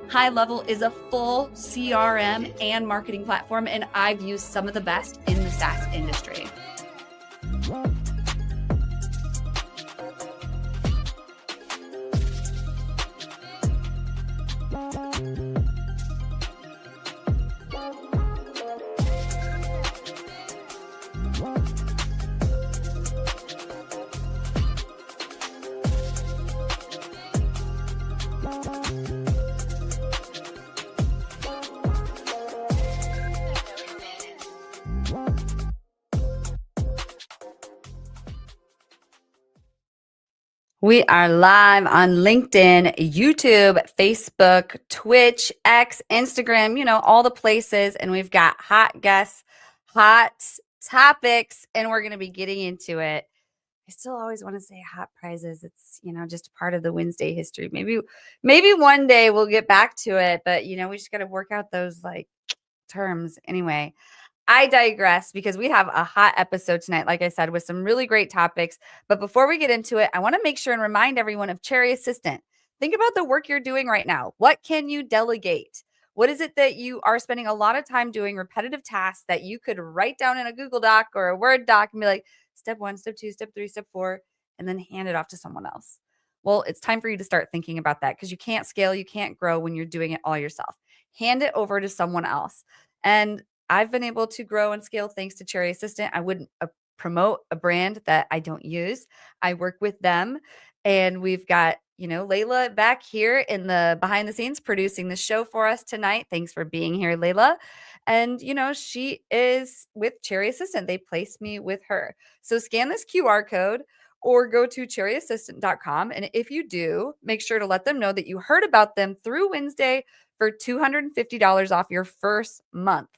High Level is a full CRM and marketing platform, and I've used some of the best in the SaaS industry. We are live on LinkedIn, YouTube, Facebook, Twitch, X, Instagram, all the places. And we've got hot guests, hot topics, and we're going to be getting into it. I still always want to say hot prizes. It's, just a part of the WinsDay history. Maybe one day we'll get back to it, but we just got to work out those terms. Anyway, I digress because we have a hot episode tonight, like I said, with some really great topics. But before we get into it, I want to make sure and remind everyone of Cherry Assistant. Think about the work you're doing right now. What can you delegate? What is it that you are spending a lot of time doing, repetitive tasks that you could write down in a Google Doc or a Word doc and be like, step 1, step 2, step 3, step 4, and then hand it off to someone else? Well, it's time for you to start thinking about that because you can't scale, you can't grow when you're doing it all yourself. Hand it over to someone else. And I've been able to grow and scale thanks to Cherry Assistant. I wouldn't promote a brand that I don't use. I work with them, and we've got, Layla back here in the behind the scenes producing the show for us tonight. Thanks for being here, Layla. And, she is with Cherry Assistant. They placed me with her. So scan this QR code or go to cherryassistant.com. And if you do, make sure to let them know that you heard about them through WinsDay for $250 off your first month.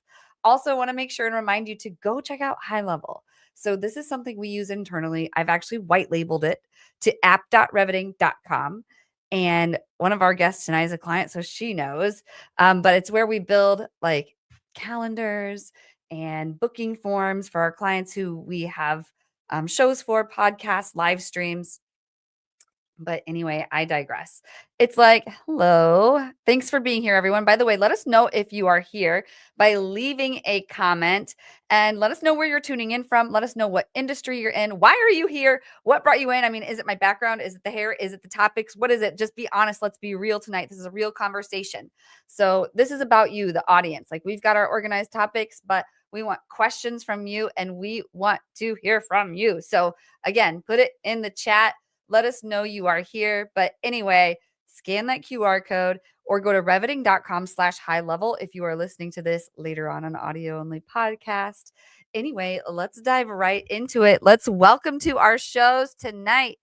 Also want to make sure and remind you to go check out High Level. So this is something we use internally. I've actually white labeled it to app.reveting.com. And one of our guests tonight is a client, so she knows. But it's where we build calendars and booking forms for our clients who we have shows for, podcasts, live streams. But anyway, I digress. It's hello. Thanks for being here, everyone. By the way, let us know if you are here by leaving a comment and let us know where you're tuning in from. Let us know what industry you're in. Why are you here? What brought you in? I mean, is it my background? Is it the hair? Is it the topics? What is it? Just be honest. Let's be real tonight. This is a real conversation. So this is about you, the audience. We've got our organized topics, but we want questions from you and we want to hear from you. So again, put it in the chat. Let us know you are here. But anyway, scan that QR code or go to reveting.com/high level if you are listening to this later on an audio only podcast. Anyway, let's dive right into it. Let's welcome to our shows tonight.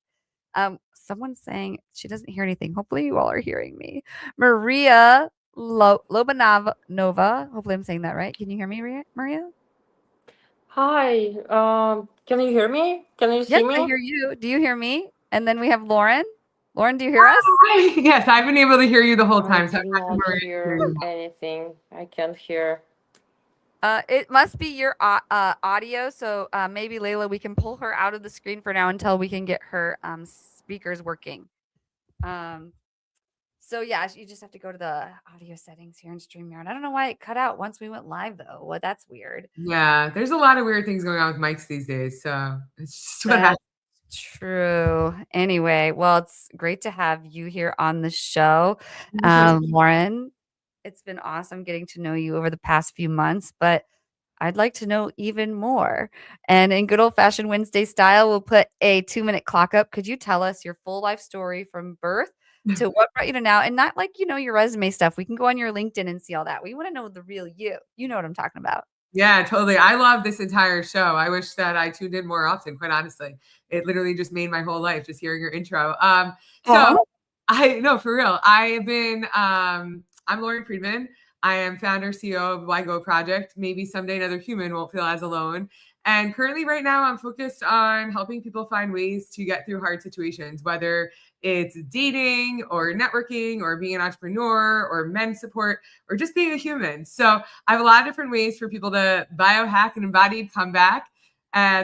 Someone's saying she doesn't hear anything. Hopefully you all are hearing me. Maria Lobanova. Hopefully I'm saying that right. Can you hear me, Maria? Hi. Can you hear me? Can you see me? Yes, I hear you. Do you hear me? And then we have Lauren. Lauren, do you hear us? Hi. Yes, I've been able to hear you the whole time. I cannot hear anything. I can't hear. It must be your audio. So maybe Layla, we can pull her out of the screen for now until we can get her speakers working. So yeah, you just have to go to the audio settings here in StreamYard. I don't know why it cut out once we went live though. Well, that's weird. Yeah, there's a lot of weird things going on with mics these days. So it's just what happens. True. Anyway, well, it's great to have you here on the show. Lauren, it's been awesome getting to know you over the past few months, but I'd like to know even more. And in good old-fashioned WinsDay style, we'll put a 2-minute clock up. Could you tell us your full life story from birth to what brought you to now? And not your resume stuff. We can go on your LinkedIn and see all that. We want to know the real you. You know what I'm talking about. Yeah, totally. I love this entire show. I wish that I tuned in more often, quite honestly. It literally just made my whole life just hearing your intro. So I know for real. I've been I'm Lauren Friedman. I am founder, CEO of Why Go Project. Maybe someday another human won't feel as alone. And currently right now I'm focused on helping people find ways to get through hard situations, whether it's dating or networking or being an entrepreneur or men's support or just being a human. So I have a lot of different ways for people to biohack an embodied comeback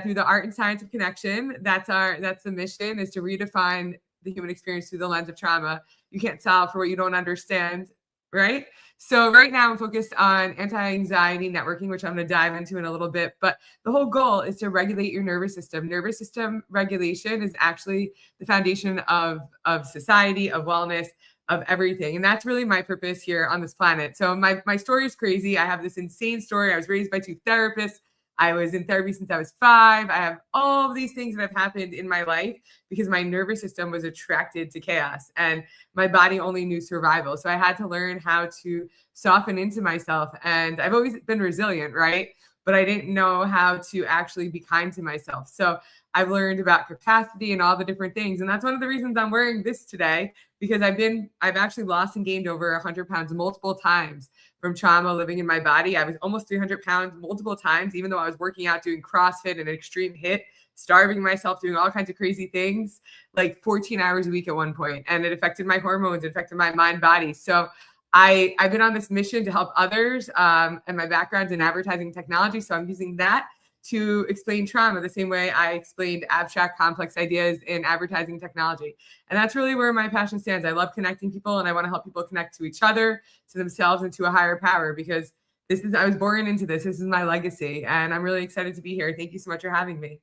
through the art and science of connection. That's the mission, is to redefine the human experience through the lens of trauma. You can't solve for what you don't understand, right? So right now I'm focused on anti-anxiety networking, which I'm going to dive into in a little bit. But the whole goal is to regulate your nervous system. Nervous system regulation is actually the foundation of society, of wellness, of everything. And that's really my purpose here on this planet. So my story is crazy. I have this insane story. I was raised by two therapists. I was in therapy since I was 5. I have all of these things that have happened in my life because my nervous system was attracted to chaos and my body only knew survival. So I had to learn how to soften into myself. And I've always been resilient, right? But I didn't know how to actually be kind to myself. So I've learned about capacity and all the different things. And that's one of the reasons I'm wearing this today, because I've actually lost and gained over 100 pounds multiple times from trauma living in my body. I was almost 300 pounds multiple times, even though I was working out, doing CrossFit and an extreme HIIT, starving myself, doing all kinds of crazy things, like 14 hours a week at one point. And it affected my hormones, it affected my mind body. So I've been on this mission to help others, and my background's in advertising technology. So I'm using that to explain trauma the same way I explained abstract, complex ideas in advertising technology. And that's really where my passion stands. I love connecting people, and I want to help people connect to each other, to themselves, and to a higher power, because I was born into this. This is my legacy, and I'm really excited to be here. Thank you so much for having me.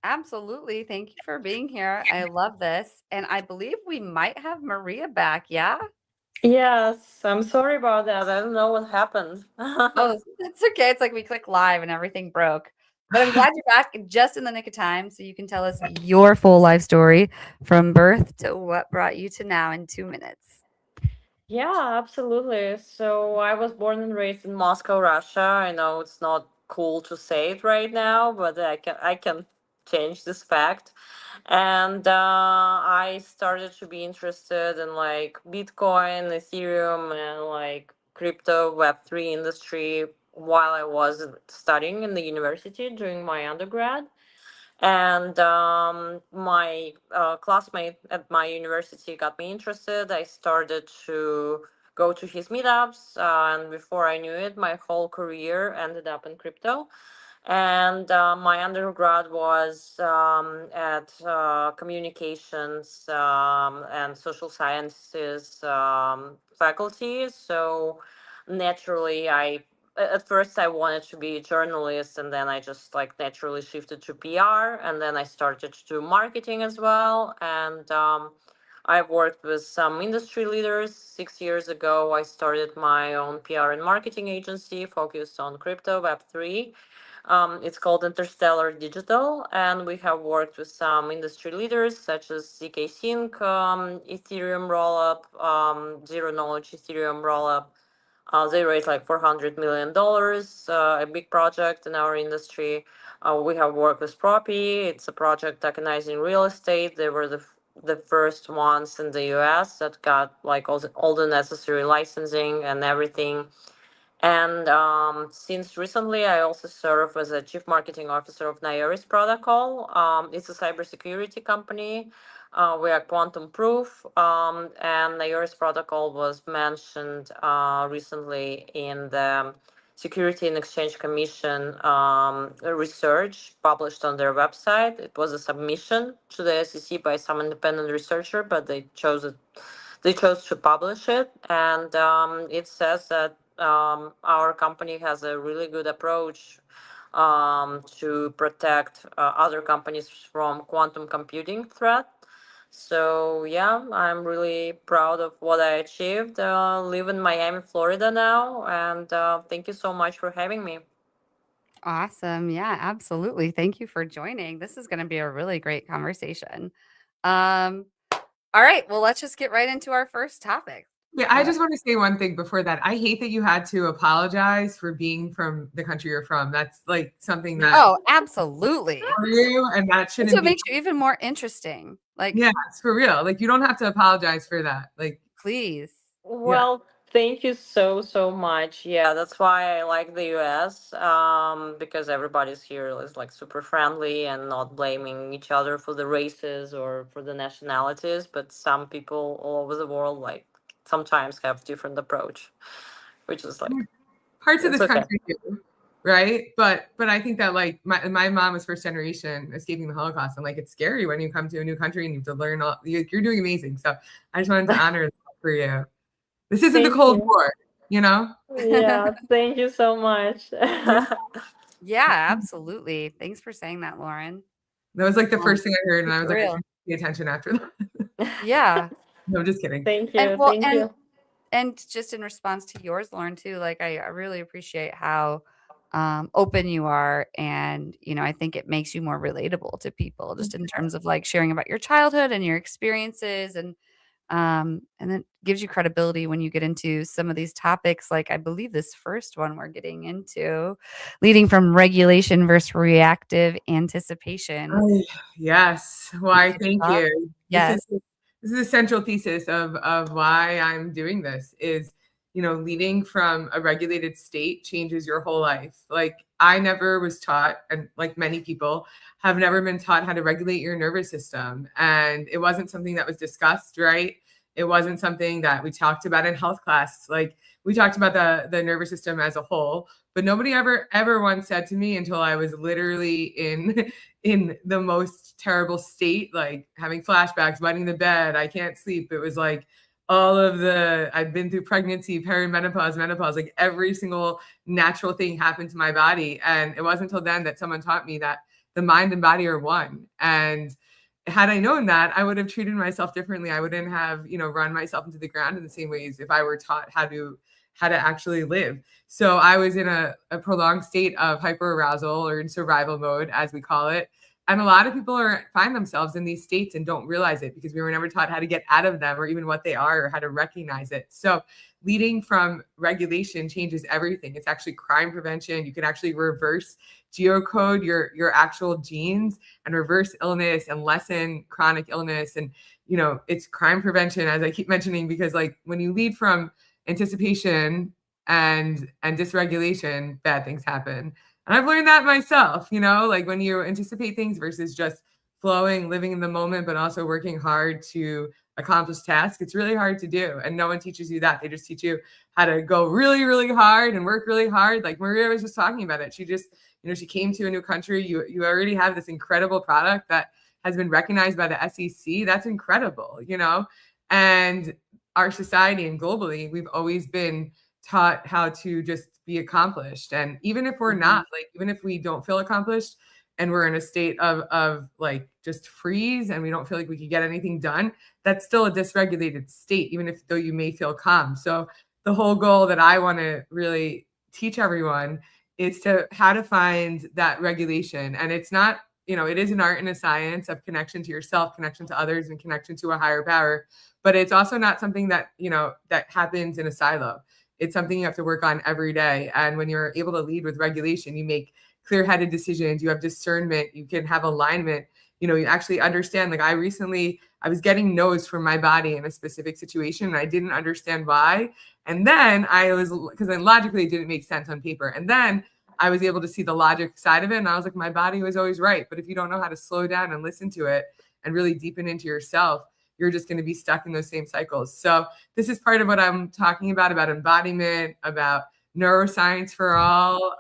Absolutely. Thank you for being here. I love this. And I believe we might have Maria back. Yeah. Yes, I'm sorry about that. I don't know what happened. Oh, it's okay. It's like we click live and everything broke. But I'm glad you're back just in the nick of time so you can tell us your full life story from birth to what brought you to now in 2 minutes. Yeah, absolutely. So I was born and raised in Moscow, Russia. I know it's not cool to say it right now, but I can change this fact. And I started to be interested in like Bitcoin, Ethereum, and like crypto Web3 industry while I was studying in the university during my undergrad. And my classmate at my university got me interested. I started to go to his meetups, and before I knew it, my whole career ended up in crypto. And my undergrad was at communications and social sciences faculty. So naturally, at first I wanted to be a journalist, and then I just like naturally shifted to PR, and then I started to do marketing as well. And I've worked with some industry leaders. 6 years ago, I started my own PR and marketing agency focused on crypto, Web3. It's called Interstellar Digital, and we have worked with some industry leaders such as ZK Sync, Ethereum Rollup, Zero Knowledge Ethereum Rollup. They raised like $400 million, a big project in our industry. We have worked with Propi. It's a project tokenizing real estate. They were the first ones in the US that got like all the necessary licensing and everything. And since recently, I also serve as a chief marketing officer of Nayaris Protocol. It's a cybersecurity company. We are quantum proof, and Nayaris Protocol was mentioned recently in the Security and Exchange Commission research published on their website. It was a submission to the SEC by some independent researcher, but they chose it. They chose to publish it, and it says that our company has a really good approach to protect other companies from quantum computing threat. So yeah, I'm really proud of what I achieved. Live in Miami, Florida now, and thank you so much for having me. Awesome. Yeah, absolutely. Thank you for joining. This is going to be a really great conversation. Um, all right. Well, let's just get right into our first topic. Yeah, I just want to say one thing before that. I hate that you had to apologize for being from the country you're from. That's like something that Oh, absolutely. for you, and that That's shouldn't what be. makes you even more interesting. Like, Yeah, it's for real. Like you don't have to apologize for that. Like, please. yeah. Well, thank you so, so much. Yeah, that's why I like the US, because everybody's here is like super friendly and not blaming each other for the races or for the nationalities. But some people all over the world, like, sometimes have different approach, which is like, Parts of it's this okay. country do, right? But I think that like my mom was first generation escaping the Holocaust, and like it's scary when you come to a new country and you have to learn all. You're doing amazing. So I just wanted to honor that for you. This isn't the Thank Cold you. War, you know? Yeah, thank you so much. Yeah, absolutely. Thanks for saying that, Lauren. That was like the Um, first thing I heard, and I was super like, I real. should pay attention after that. Yeah. No, I'm just kidding. Thank And you. well, Thank you. and just in response to yours, Lauren, too, like I really appreciate how open you are. And, I think it makes you more relatable to people just in terms of like sharing about your childhood and your experiences and then gives you credibility when you get into some of these topics. Like I believe this first one we're getting into, leading from regulation versus reactive anticipation. Oh, yes. You Why, kick us thank off? you. Yes. This is the central thesis of why I'm doing this is, leading from a regulated state changes your whole life. Like I never was taught, and like many people have never been taught how to regulate your nervous system. And it wasn't something that was discussed, right? It wasn't something that we talked about in health class. Like we talked about the nervous system as a whole, but nobody ever once said to me until I was literally in in the most terrible state, like having flashbacks, wetting the bed, I can't sleep. It was like I've been through pregnancy, perimenopause, menopause, like every single natural thing happened to my body. And it wasn't until then that someone taught me that the mind and body are one. And had I known that, I would have treated myself differently. I wouldn't have, run myself into the ground in the same ways if I were taught how to actually live. So I was in a prolonged state of hyperarousal or in survival mode, as we call it. And a lot of people find themselves in these states and don't realize it because we were never taught how to get out of them or even what they are or how to recognize it. So leading from regulation changes everything. It's actually crime prevention. You can actually reverse geocode your actual genes and reverse illness and lessen chronic illness. And, it's crime prevention, as I keep mentioning, because like when you lead from anticipation and dysregulation, bad things happen. And I've learned that myself, like when you anticipate things versus just flowing, living in the moment, but also working hard to accomplish tasks, it's really hard to do. And no one teaches you that. They just teach you how to go really, really hard and work really hard. Like Maria was just talking about it. She just, she came to a new country. You already have this incredible product that has been recognized by the SEC. That's incredible, and our society and globally, we've always been taught how to just be accomplished. And even if we're not, like, even if we don't feel accomplished and we're in a state of like just freeze and we don't feel like we could get anything done, that's still a dysregulated state, even if though you may feel calm. So the whole goal that I want to really teach everyone is to how to find that regulation. And it's not, it is an art and a science of connection to yourself, connection to others, and connection to a higher power. But it's also not something that, that happens in a silo. It's something you have to work on every day. And when you're able to lead with regulation, you make clear-headed decisions, you have discernment, you can have alignment, you actually understand. Like I was getting no's from my body in a specific situation and I didn't understand why. And then because then logically it didn't make sense on paper. And then I was able to see the logic side of it. And I was like, my body was always right. But if you don't know how to slow down and listen to it and really deepen into yourself, you're just going to be stuck in those same cycles. So this is part of what I'm talking about embodiment, about neuroscience for all,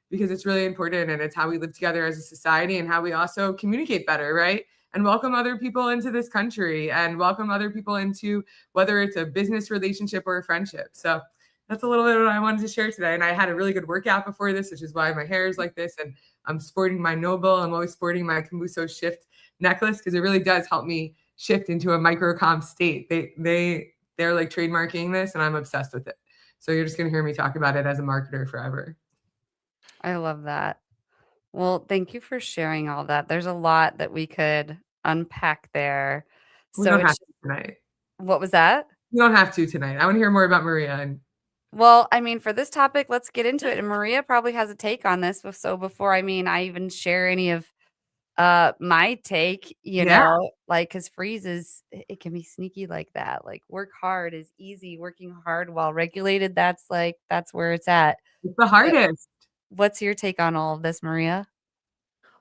because it's really important and it's how we live together as a society and how we also communicate better, right? And welcome other people into this country and welcome other people into whether it's a business relationship or a friendship. So that's a little bit of what I wanted to share today. And I had a really good workout before this, which is why my hair is like this. And I'm sporting my Noble. I'm always sporting my Kambuso Shift necklace because it really does help me shift into a microcom state. They're like trademarking this and I'm obsessed with it. So you're just going to hear me talk about it as a marketer forever. I love that. Well, thank you for sharing all that. There's a lot that we could unpack there. We So don't have it's to tonight. what was that? We don't have to tonight. I want to hear more about Maria. And Well, I mean, for this topic, let's get into it. And Maria probably has a take on this. So before I even share any of my take, yeah, like because freeze it can be sneaky like that. Like work hard is easy, working hard while regulated, that's where it's at. it's the But hardest. what's your take on all of this, Maria?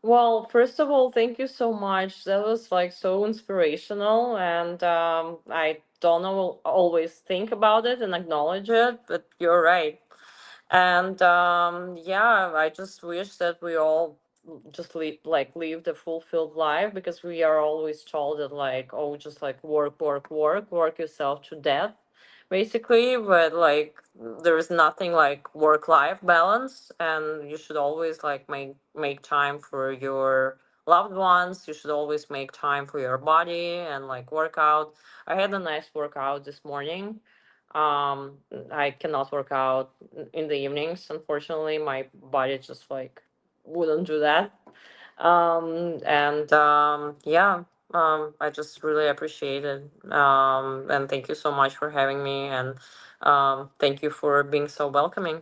Well, first of all, thank you so much. That was like so inspirational, and I don't know, always think about it and acknowledge it, but you're right. And yeah, I just wish that we all just live the fulfilled life because we are always told that like, oh, just like work, work, work, work yourself to death. basically, but like there's nothing like work-life balance, and you should always like make time for your loved ones. You should always make time for your body and like workout. I had a nice workout this morning. Um, I cannot work out in the evenings. Unfortunately, my body just like wouldn't do that. And yeah, I just really appreciate it. And thank you so much for having me. And thank you for being so welcoming.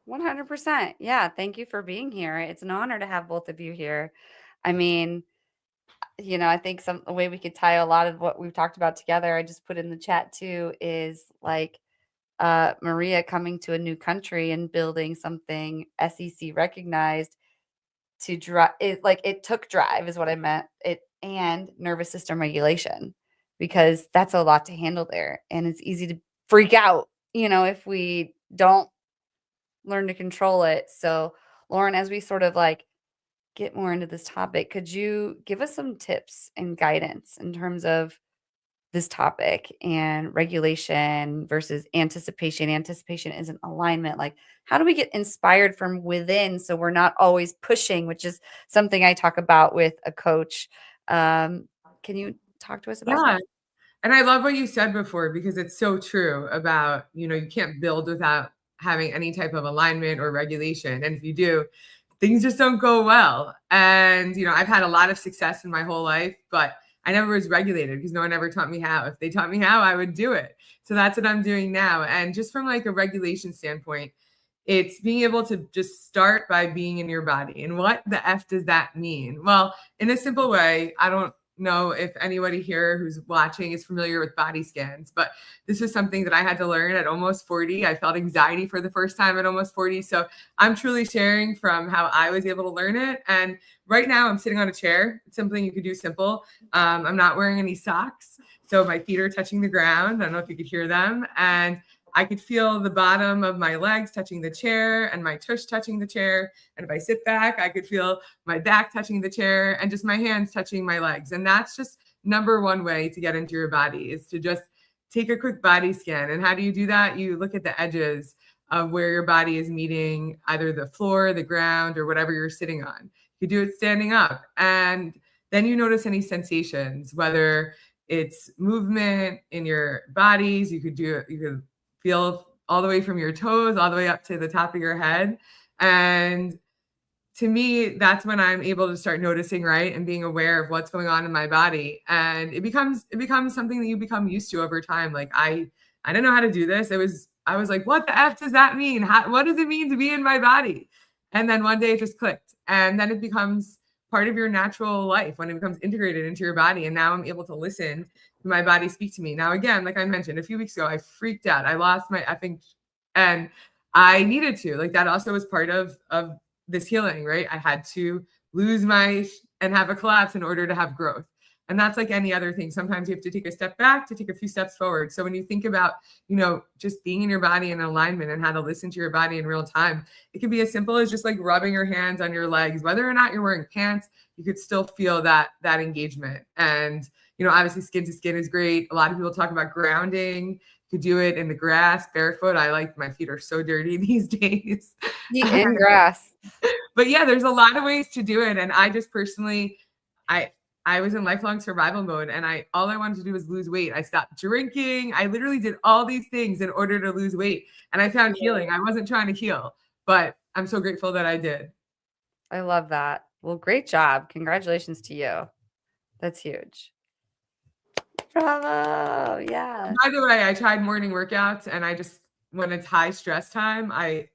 100%. Yeah, thank you for being here. It's an honor to have both of you here. I mean, I think a way we could tie a lot of what we've talked about together, I just put in the chat too, is like Maria coming to a new country and building something SEC recognized to drive it. Like it took drive is what I meant. It and nervous system regulation, because that's a lot to handle there. And it's easy to freak out, if we don't learn to control it. So Lauren, as we sort of like get more into this topic, could you give us some tips and guidance in terms of this topic and regulation versus anticipation? Anticipation isn't alignment. Like, how do we get inspired from within so we're not always pushing, which is something I talk about with a coach. Can you talk to us about Yeah. that? And I love what you said before, because it's so true about, you can't build without having any type of alignment or regulation. And if you do, things just don't go well. And, I've had a lot of success in my whole life, but I never was regulated because no one ever taught me how. If they taught me how, I would do it. So that's what I'm doing now. And just from like a regulation standpoint, it's being able to just start by being in your body. And what the F does that mean? Well, in a simple way, I don't know if anybody here who's watching is familiar with body scans, but this is something that I had to learn at almost 40. I felt anxiety for the first time at almost 40. So I'm truly sharing from how I was able to learn it. And right now I'm sitting on a chair. It's something you could do simple. I'm not wearing any socks, so my feet are touching the ground. I don't know if you could hear them. And I could feel the bottom of my legs touching the chair and my tush touching the chair. And if I sit back, I could feel my back touching the chair and just my hands touching my legs. And that's just number one way to get into your body, is to just take a quick body scan. And how do you do that? You look at the edges of where your body is meeting either the floor, the ground, or whatever you're sitting on. You do it standing up. And then you notice any sensations, whether it's movement in your bodies. You could feel all the way from your toes all the way up to the top of your head. And to me, that's when I'm able to start noticing, right, and being aware of what's going on in my body. And it becomes something that you become used to over time. Like I didn't know how to do this. I was like, what the F does that mean? What does it mean to be in my body? And then one day it just clicked. And then it becomes part of your natural life when it becomes integrated into your body. And now I'm able to listen to my body speak to me. Now, again, like I mentioned a few weeks ago, I freaked out. I lost my effing, and I needed to. Like that also was part of this healing, right? I had to lose and have a collapse in order to have growth. And that's like any other thing. Sometimes you have to take a step back to take a few steps forward. So when you think about, just being in your body in alignment and how to listen to your body in real time, it can be as simple as just like rubbing your hands on your legs. Whether or not you're wearing pants, you could still feel that engagement. And, obviously skin to skin is great. A lot of people talk about grounding. You could do it in the grass, barefoot. My feet are so dirty these days. Feet in grass. But yeah, there's a lot of ways to do it. And I just personally, I was in lifelong survival mode, and all I wanted to do was lose weight. I stopped drinking. I literally did all these things in order to lose weight. And I found healing. I wasn't trying to heal, but I'm so grateful that I did. I love that. Well, great job. Congratulations to you. That's huge. Bravo. Yeah. By the way, I tried morning workouts, and when it's high stress time, I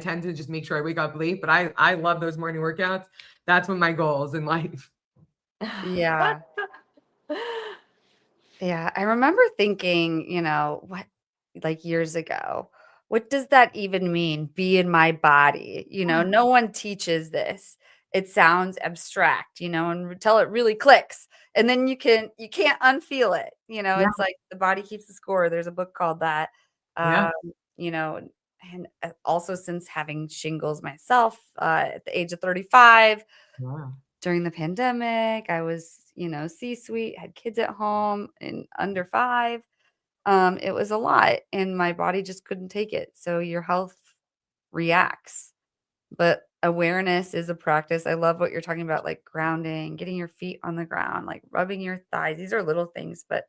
tend to just make sure I wake up late, but I love those morning workouts. That's one of my goals in life. Yeah. Yeah. I remember thinking, like years ago, what does that even mean? Be in my body? No one teaches this. It sounds abstract, until it really clicks. And then you can't unfeel it. Yeah. It's like the body keeps the score. There's a book called that. Yeah. And also since having shingles myself at the age of 35, Wow. during the pandemic, I was, C-suite, had kids at home in under 5. It was a lot and my body just couldn't take it. So your health reacts. But awareness is a practice. I love what you're talking about, like grounding, getting your feet on the ground, like rubbing your thighs. These are little things, but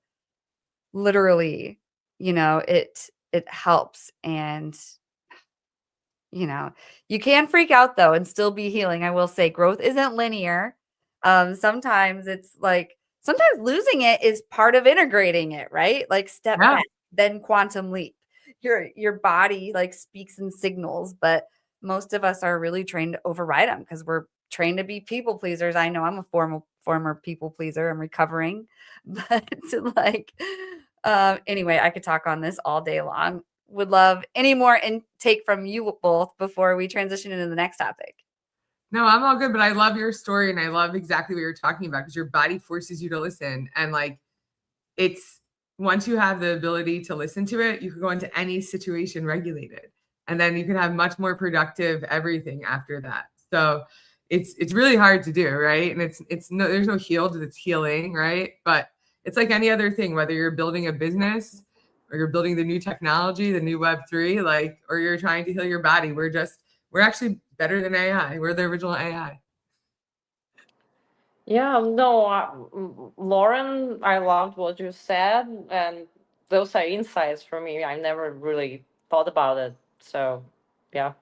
literally, it helps. And you can freak out though and still be healing. I will say growth isn't linear. Sometimes it's like sometimes losing it is part of integrating it, right? Like step Yeah. back, then quantum leap. Your body like speaks in signals, but most of us are really trained to override them because we're trained to be people pleasers. I know I'm a former people pleaser. I'm recovering, but like anyway, I could talk on this all day long. Would love any more intake from you both before we transition into the next topic. No, I'm all good, but I love your story and I love exactly what you're talking about because your body forces you to listen. And like, it's once you have the ability to listen to it, you can go into any situation regulated. And then you can have much more productive everything after that. So it's really hard to do, right? And it's no, there's no healed, it's healing, right? But it's like any other thing, whether you're building a business or you're building the new technology, the new Web3, like, or you're trying to heal your body. We're actually better than AI. We're the original AI. Yeah, no, Lauren, I loved what you said, and those are insights for me. I never really thought about it. So, yeah,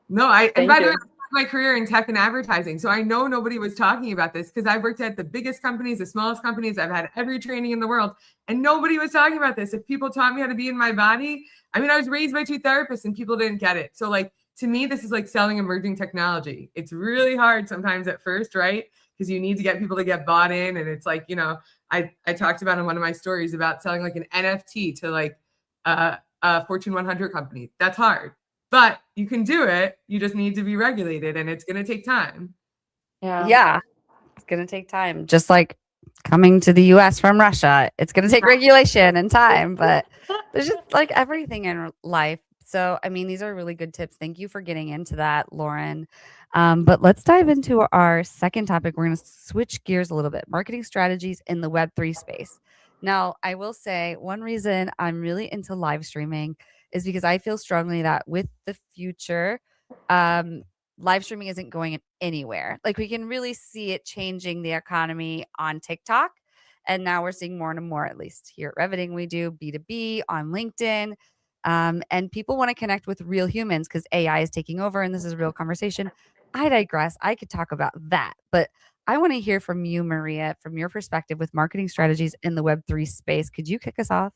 No, and thank by the way, you. I started my career in tech and advertising. So I know nobody was talking about this because I've worked at the biggest companies, the smallest companies. I've had every training in the world, and nobody was talking about this. If people taught me how to be in my body, I mean, I was raised by 2 therapists and people didn't get it. So like to me, this is like selling emerging technology. It's really hard sometimes at first, right? Because you need to get people to get bought in. And it's like, I talked about in one of my stories about selling like an NFT to like a Fortune 100 company. That's hard. But you can do it. You just need to be regulated and it's going to take time. Yeah, it's going to take time. Just like coming to the US from Russia, it's going to take regulation and time, but there's just like everything in life. So, I mean, these are really good tips. Thank you for getting into that, Lauren. But let's dive into our second topic. We're going to switch gears a little bit marketing strategies in the Web3 space. Now, I will say one reason I'm really into live streaming is because I feel strongly that with the future, um, live streaming isn't going anywhere. Like we can really see it changing the economy on TikTok. And now we're seeing more and more, at least here at Reviting, we do B2B on LinkedIn. And people want to connect with real humans because AI is taking over and this is a real conversation. I digress. I could talk about that. But I want to hear from you, Maria, from your perspective with marketing strategies in the Web3 space. Could you kick us off?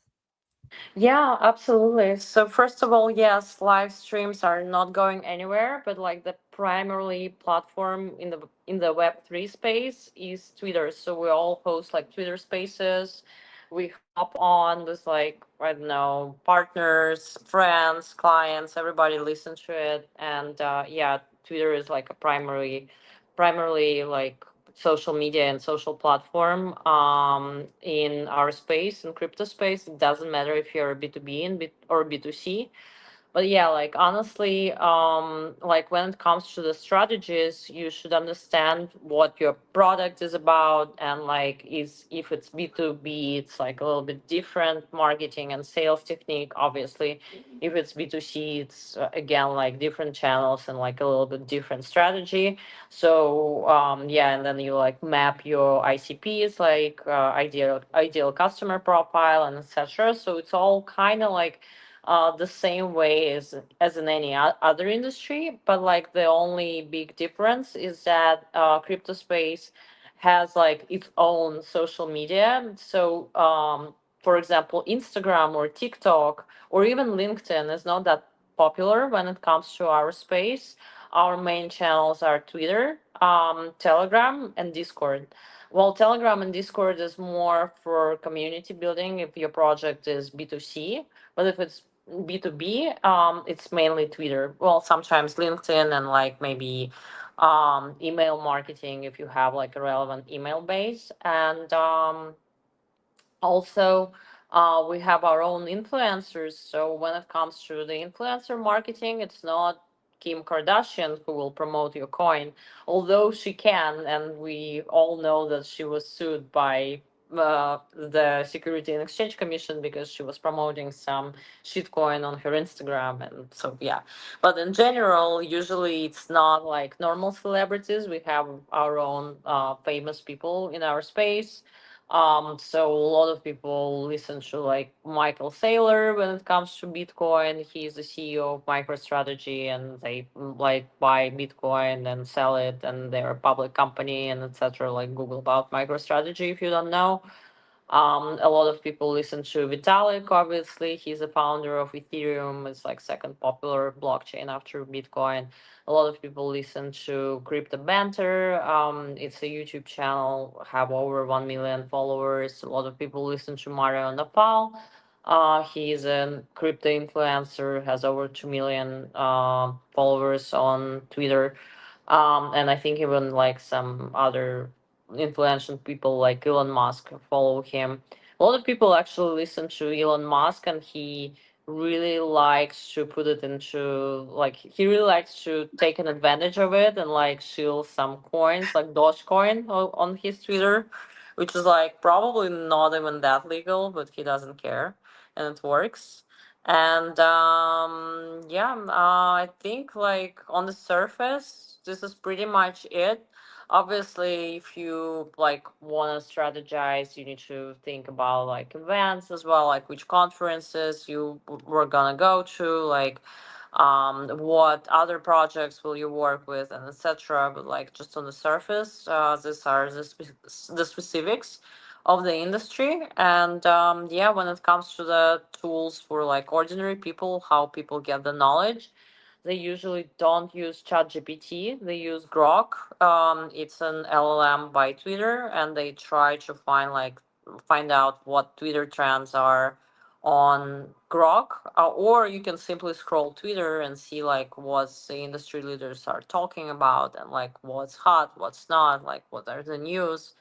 Yeah, absolutely. So first of all, yes, live streams are not going anywhere, but like the primarily platform in the Web3 space is Twitter. So we all host like Twitter spaces. We hop on with like, I don't know, partners, friends, clients, everybody listen to it. And yeah, Twitter is like a primarily like social media and social platform in our space, in crypto space. It doesn't matter if you're a B2B or B2C. But yeah, like honestly, like when it comes to the strategies, you should understand what your product is about, and like is if it's B2B, it's like a little bit different marketing and sales technique, obviously. If it's B2C, it's again like different channels and like a little bit different strategy. So yeah, and then you like map your ICPs, like ideal customer profile and etc. So it's all kind of like the same way as in any other industry, but like the only big difference is that crypto space has like its own social media. So for example, Instagram or TikTok or even LinkedIn is not that popular when it comes to our space. Our main channels are Twitter, Telegram, and Discord. Well, Telegram and Discord is more for community building if your project is B2C, but if it's B2B, it's mainly Twitter. Well, sometimes LinkedIn and like maybe email marketing if you have like a relevant email base. And also, we have our own influencers. So when it comes to the influencer marketing, it's not Kim Kardashian who will promote your coin, although she can, and we all know that she was sued by the Security and Exchange Commission because she was promoting some shitcoin on her Instagram, and so yeah. But in general, usually it's not like normal celebrities. We have our own famous people in our space. So a lot of people listen to like Michael Saylor when it comes to Bitcoin. He's the CEO of MicroStrategy, and they like buy Bitcoin and sell it, and they're a public company and etc. Like Google about MicroStrategy if you don't know. A lot of people listen to Vitalik. Obviously, he's the founder of Ethereum. It's like second popular blockchain after Bitcoin. A lot of people listen to Crypto Banter. It's a YouTube channel, have over 1 million followers. A lot of people listen to Mario Napal. He's a crypto influencer, has over 2 million followers on Twitter. And I think even like some other influential people like Elon Musk follow him. A lot of people actually listen to Elon Musk, and he really likes to put it into like he really likes to take an advantage of it and like shield some coins like Dogecoin on his Twitter, which is like probably not even that legal, but he doesn't care, and it works. And yeah, I think like on the surface, this is pretty much it. Obviously, if you like want to strategize, you need to think about like events as well, like which conferences you were gonna go to, like what other projects will you work with, and etc. But like just on the surface, these are the specifics of the industry. And yeah, when it comes to the tools for like ordinary people, how people get the knowledge, they usually don't use ChatGPT. They use Grok. It's an LLM by Twitter, and they try to find out what Twitter trends are on Grok. Or you can simply scroll Twitter and see like what the industry leaders are talking about, and like what's hot, what's not, like what are the news.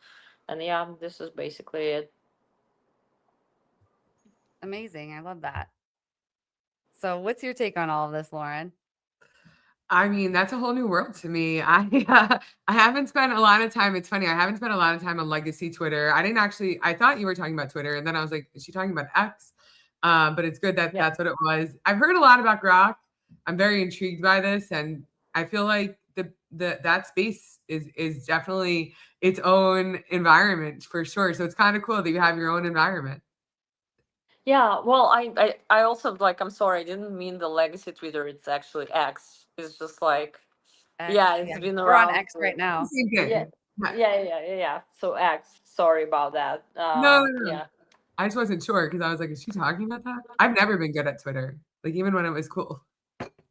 And yeah, this is basically it. Amazing. I love that. So, what's your take on all of this, Lauren? I mean, that's a whole new world to me. I haven't spent a lot of time. It's funny. I haven't spent a lot of time on legacy Twitter. I didn't actually. I thought you were talking about Twitter, and then I was like, is she talking about X? But it's good that Yeah. that's what it was. I've heard a lot about Grok. I'm very intrigued by this, and I feel like the that space is definitely its own environment for sure. So it's kind of cool that you have your own environment. Yeah, well, I also like, I'm sorry, I didn't mean the legacy Twitter. It's actually X. It's just like, X. yeah, Yeah. it's been We're on around X right for, now. Same yeah, thing. Yeah. yeah. So X, sorry about that. No, no, no. Yeah. I just wasn't sure because I was like, is she talking about that? I've never been good at Twitter, like even when it was cool.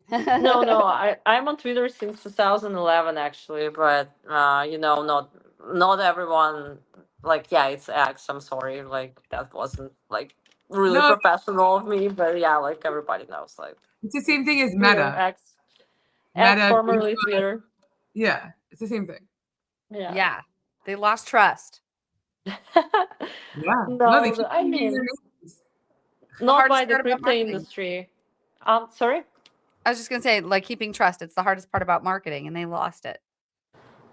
No, I'm on Twitter since 2011 actually, but not everyone, like, yeah, it's X. I'm sorry, like that wasn't like really No, professional of me, but yeah, like everybody knows, like it's the same it's thing as Twitter Meta. X Meta, formerly Facebook, Twitter. yeah, it's the same thing. Yeah. Yeah. They lost trust. Yeah. No, they No, keep I changing their mean, names. It's the not by hardest the part about crypto marketing. industry. Sorry. I was just going to say, like, keeping trust. It's the hardest part about marketing, and they lost it.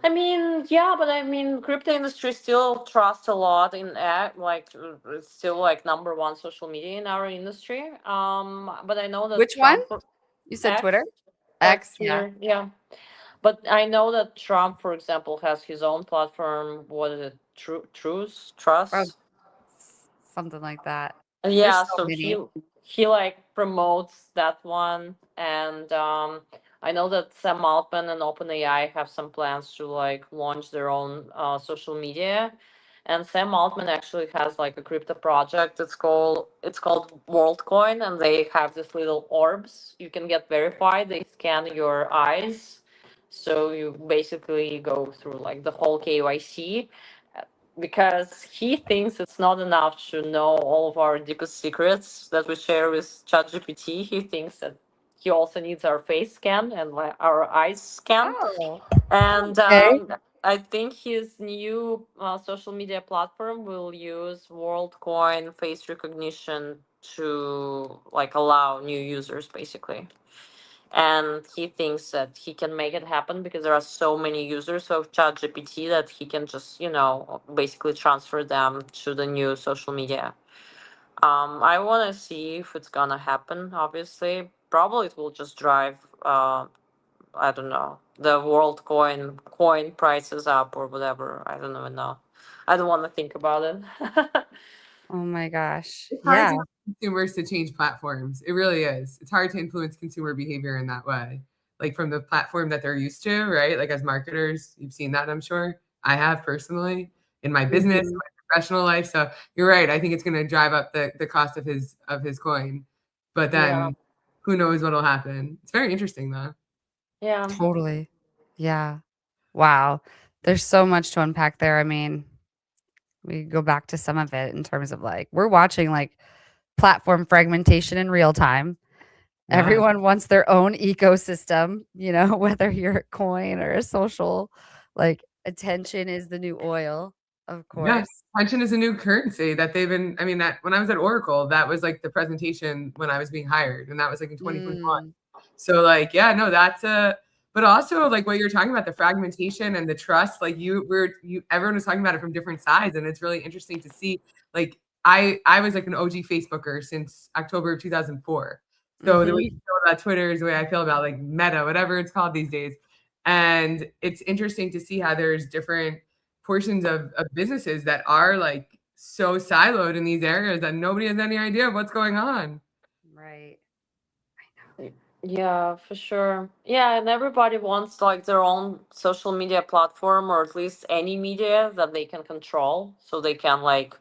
I mean, yeah, but I mean, crypto industry still trusts a lot in like it's still like number one social media in our industry. But I know that Which one? Trump You said Twitter? X X, X yeah. Twitter, yeah. But I know that Trump, for example, has his own platform. What is it? Truth, Oh, Trust. something like that. There's Yeah, so so many. he like promotes that one. And I know that Sam Altman and OpenAI have some plans to like launch their own social media. And Sam Altman actually has like a crypto project. It's called WorldCoin, and they have these little orbs. You can get verified. They scan your eyes, so you basically go through like the whole KYC, because he thinks it's not enough to know all of our deepest secrets that we share with ChatGPT. He thinks that he also needs our face scan and like our eyes scan. Oh, And okay. I think his new social media platform will use WorldCoin face recognition to like allow new users, basically. and he thinks that he can make it happen because there are so many users of ChatGPT that he can just, basically transfer them to the new social media. I want to see if it's gonna happen. Obviously, probably it will just drive. I don't know, the world coin prices up or whatever. I don't even know. I don't want to think about it. Oh my gosh. It's hard Yeah. to get consumers to change platforms. It really is. It's hard to influence consumer behavior in that way, like from the platform that they're used to, right? Like as marketers, you've seen that, I'm sure. I have personally in my business, Mhm. my professional life. So you're right. I think it's going to drive up the cost of his coin. But Yeah, then who knows what'll happen? It's very interesting though. yeah, Totally. Yeah. Wow. There's so much to unpack there. I mean, we go back to some of it in terms of like we're watching like platform fragmentation in real time. Yeah. Everyone wants their own ecosystem, whether you're a coin or a social, like attention is the new oil, of Yeah, course. pension is a new currency that they've been. I mean, that when I was at Oracle, that was like the presentation when I was being hired, and that was like in 2021. Mm, So, like, yeah, no, that's a. But also, like, what you're talking about, the fragmentation and the trust, like, everyone was talking about it from different sides, and it's really interesting to see. Like, I was like an OG Facebooker since October of 2004. So the way you mhm. feel about Twitter is the way I feel about like Meta, whatever it's called these days. And it's interesting to see how there's different portions of businesses that are like so siloed in these areas that nobody has any idea of what's going on. Right. yeah, for sure. Yeah, and everybody wants like their own social media platform or at least any media that they can control, so they can like,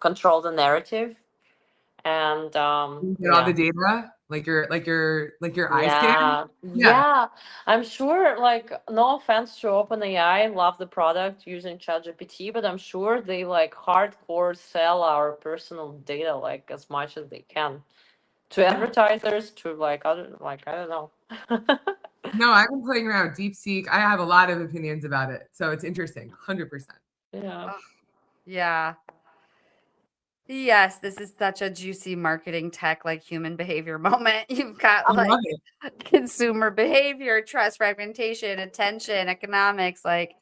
control the narrative. And You get all the yeah. data, like your eye scan. Yeah, Yeah. yeah. I'm sure, like, no offense to OpenAI, love the product using ChatGPT, but I'm sure they like hardcore sell our personal data like as much as they can to Yeah. advertisers, to like other, like, I don't know. No, I've been playing around with DeepSeek. I have a lot of opinions about it. So it's interesting. 100%. Yeah. Oh, yeah. Yes, this is such a juicy marketing tech, like human behavior moment. You've got I love like it. consumer behavior, trust, fragmentation, attention, economics. Like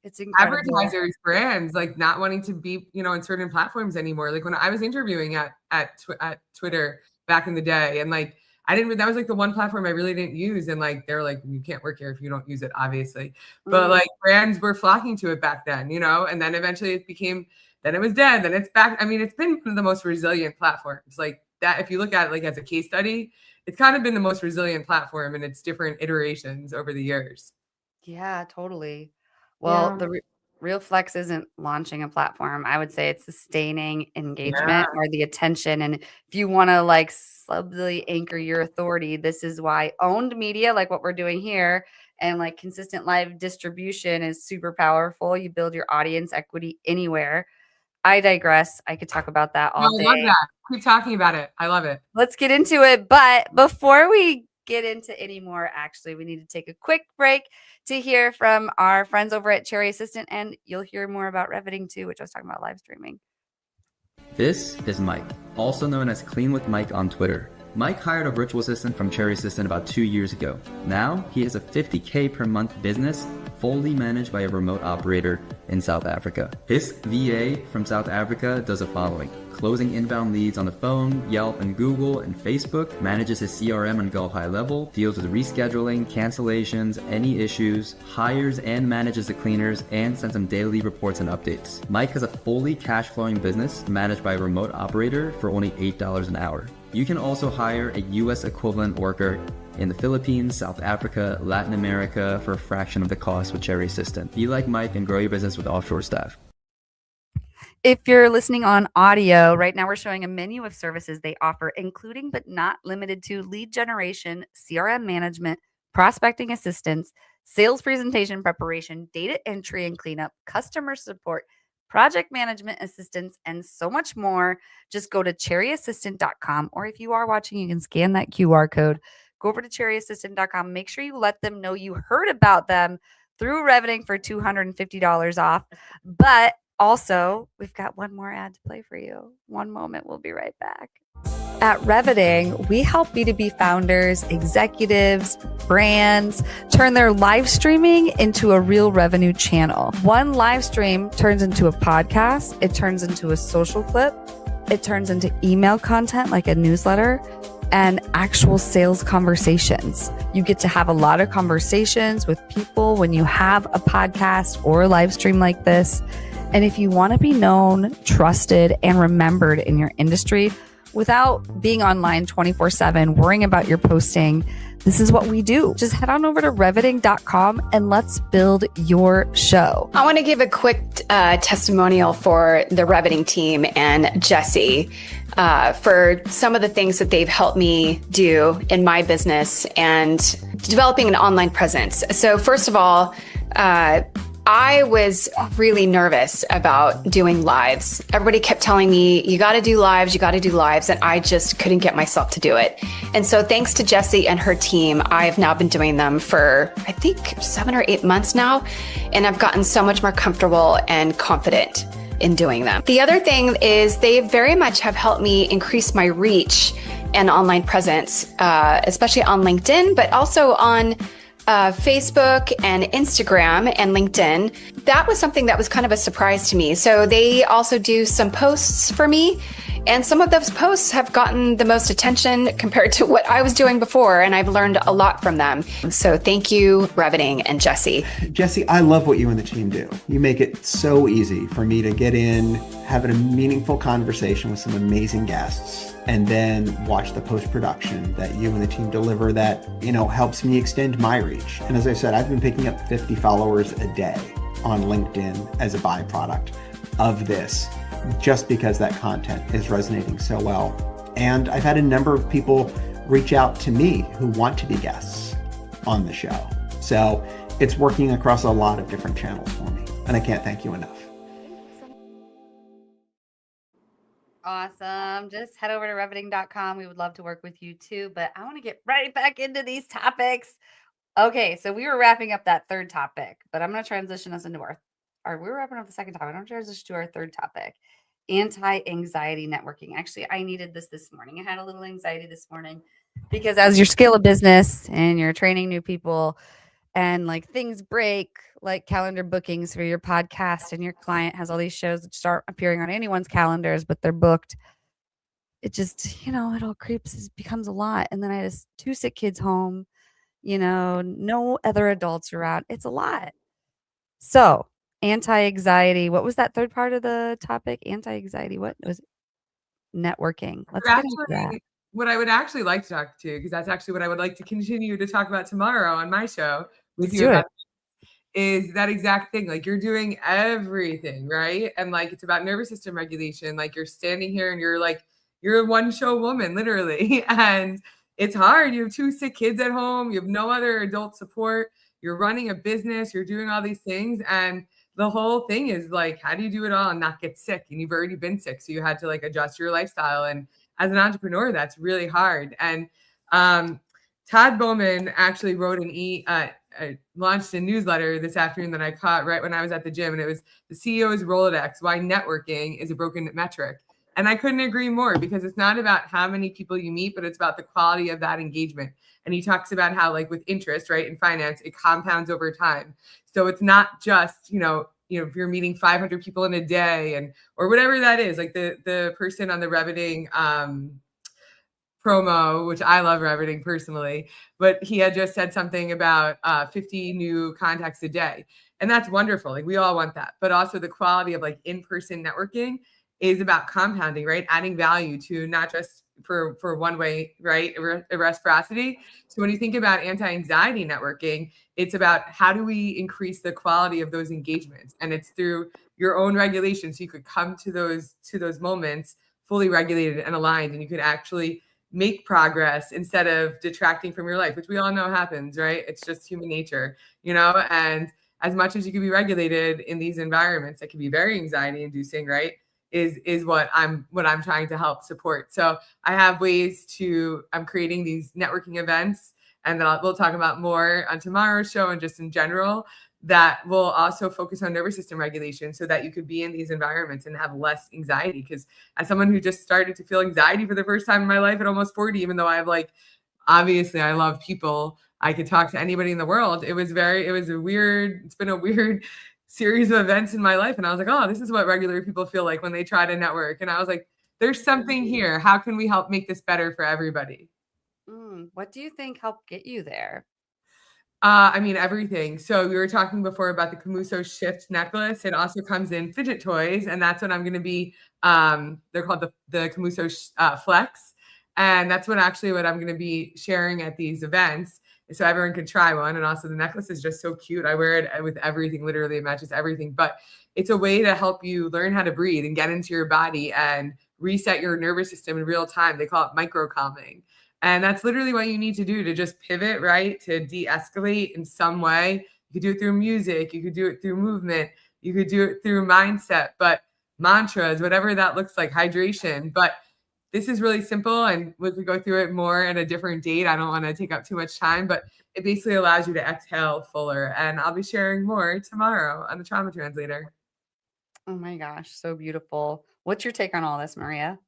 it's incredible. Advertisers, brands, like not wanting to be, in certain platforms anymore. Like when I was interviewing at Twitter back in the day, and like I didn't. That was like the one platform I really didn't use, and like they're like, you can't work here if you don't use it, obviously. But Mm, like brands were flocking to it back then, and then eventually it became. Then it was dead. Then it's back. I mean, it's been one of the most resilient platforms. Like that, if you look at it like as a case study, it's kind of been the most resilient platform in its different iterations over the years. yeah, totally. Well, Yeah. Real Flex isn't launching a platform. I would say it's sustaining Yeah. engagement or the attention. And if you want to like subtly anchor your authority, this is why owned media, like what we're doing here, and like consistent live distribution is super powerful. You build your audience equity anywhere. I digress. I could talk about that No, all I love day. that. Keep talking about it. I love it. Let's get into it. But before we get into any more, actually, we need to take a quick break to hear from our friends over at Cherry Assistant, and you'll hear more about Reveting too, which I was talking about live streaming. This is Mike, also known as Clean with Mike on Twitter. Mike hired a virtual assistant from Cherry Assistant about 2 years ago. Now he has a $50K per month business fully managed by a remote operator in South Africa. His VA from South Africa does the following: closing inbound leads on the phone, Yelp and Google and Facebook, manages his CRM and Go High Level, deals with rescheduling, cancellations, any issues, hires and manages the cleaners, and sends them daily reports and updates. Mike has a fully cash flowing business managed by a remote operator for only $8 an hour. You can also hire a US equivalent worker in the Philippines, South Africa, Latin America for a fraction of the cost with Cherry Assistant. Be like Mike and grow your business with offshore staff. If you're listening on audio, right now we're showing a menu of services they offer, including but not limited to lead generation, CRM management, prospecting assistance, sales presentation preparation, data entry and cleanup, customer support, project management assistance, and so much more. Just go to cherryassistant.com, or if you are watching, you can scan that QR code. Go over to cherryassistant.com. Make sure you let them know you heard about them through Reveting for $250 off. But Also, we've got one more ad to play for you. One moment, we'll be right back. At Reveting, we help B2B founders, executives, brands turn their live streaming into a real revenue channel. One live stream turns into a podcast, it turns into a social clip, it turns into email content like a newsletter, and actual sales conversations. You get to have a lot of conversations with people when you have a podcast or a live stream like this. And if you want to be known, trusted, and remembered in your industry without being online 24/7, worrying about your posting, this is what we do. Just head on over to reveting.com and let's build your show. I want to give a quick testimonial for the Reveting team and Jesse for some of the things that they've helped me do in my business and developing an online presence. So first of all, I was really nervous about doing lives. Everybody kept telling me, you got to do lives, you got to do lives. And I just couldn't get myself to do it. And so thanks to Jessie and her team, I've now been doing them for, I think, 7 or 8 months now. And I've gotten so much more comfortable and confident in doing them. The other thing is they very much have helped me increase my reach and online presence, especially on LinkedIn, but also on Facebook and Instagram and LinkedIn. That was something that was kind of a surprise to me. So they also do some posts for me. And some of those posts have gotten the most attention compared to what I was doing before. And I've learned a lot from them. So thank you, Reveting and Jesse. Jesse, I love what you and the team do. You make it so easy for me to get in, have a meaningful conversation with some amazing guests, and then watch the post-production that you and the team deliver that, helps me extend my reach. And as I said, I've been picking up 50 followers a day on LinkedIn as a byproduct of this, just because that content is resonating so well. And I've had a number of people reach out to me who want to be guests on the show. So it's working across a lot of different channels for me. And I can't thank you enough. Awesome. Just head over to reveting.com. We would love to work with you too, but I want to get right back into these topics. Okay, so we were wrapping up that third topic, but I'm going to transition us into we were wrapping up the second topic. I'm going to transition to our third topic, anti-anxiety networking. Actually, I needed this morning. I had a little anxiety this morning because as you scale a business and you're training new people and like things break, like calendar bookings for your podcast, and your client has all these shows that start appearing on anyone's calendars, but they're booked. It just, it all becomes a lot. And then I had 2 sick kids home, no other adults around. It's a lot. So anti-anxiety, what was that third part of the topic? Anti-anxiety, what was it? Networking. Let's get into that. What I would actually like to talk to, because that's actually what I would like to continue to talk about tomorrow on my show with you about, is that exact thing. Like, you're doing everything, right? And like, it's about nervous system regulation. Like, you're standing here and you're a one-show woman, literally. And it's hard. You have 2 sick kids at home. You have no other adult support. You're running a business. You're doing all these things. And the whole thing is like, how do you do it all and not get sick? And you've already been sick. So you had to adjust your lifestyle. And as an entrepreneur, that's really hard. And Todd Bowman actually wrote launched a newsletter this afternoon that I caught right when I was at the gym. And it was the CEO's Rolodex, why networking is a broken metric. And I couldn't agree more, because it's not about how many people you meet, but it's about the quality of that engagement. And he talks about how, with interest, right, in finance, it compounds over time. So it's not just, if you're meeting 500 people in a day or whatever that is, like the person on the Reveting promo, which I love Reveting personally, but he had just said something about 50 new contacts a day. And that's wonderful. We all want that. But also the quality of in-person networking is about compounding, right? Adding value to not just for one way, right? Reciprocity. So when you think about anti-anxiety networking, it's about how do we increase the quality of those engagements? And it's through your own regulation. So you could come to those moments fully regulated and aligned, and you could actually make progress instead of detracting from your life, which we all know happens, right? It's just human nature, and as much as you can be regulated in these environments that can be very anxiety inducing, right? Is what I'm trying to help support. So I have I'm creating these networking events, and then we'll talk about more on tomorrow's show and just in general. that will also focus on nervous system regulation so that you could be in these environments and have less anxiety. Because as someone who just started to feel anxiety for the first time in my life at almost 40, even though I have like, obviously I love people, I could talk to anybody in the world. It's been a weird series of events in my life. And I was like, oh, this is what regular people feel like when they try to network. And I was like, there's something here. How can we help make this better for everybody? What do you think helped get you there? I mean, everything. So we were talking before about the Camuso Shift necklace. It also comes in fidget toys, and that's what I'm going to be. They're called the Camuso Flex, and that's what I'm going to be sharing at these events, so everyone can try one. And also, the necklace is just so cute. I wear it with everything. Literally, it matches everything. But it's a way to help you learn how to breathe and get into your body and reset your nervous system in real time. They call it micro calming. And that's literally what you need to do to just pivot, right? To de-escalate in some way. You could do it through music. You could do it through movement. You could do it through mindset, but mantras, whatever that looks like, hydration. But this is really simple, and we could go through it more at a different date. I don't want to take up too much time, but it basically allows you to exhale fuller. And I'll be sharing more tomorrow on the Trauma Translator. Oh my gosh, so beautiful. What's your take on all this, Maria?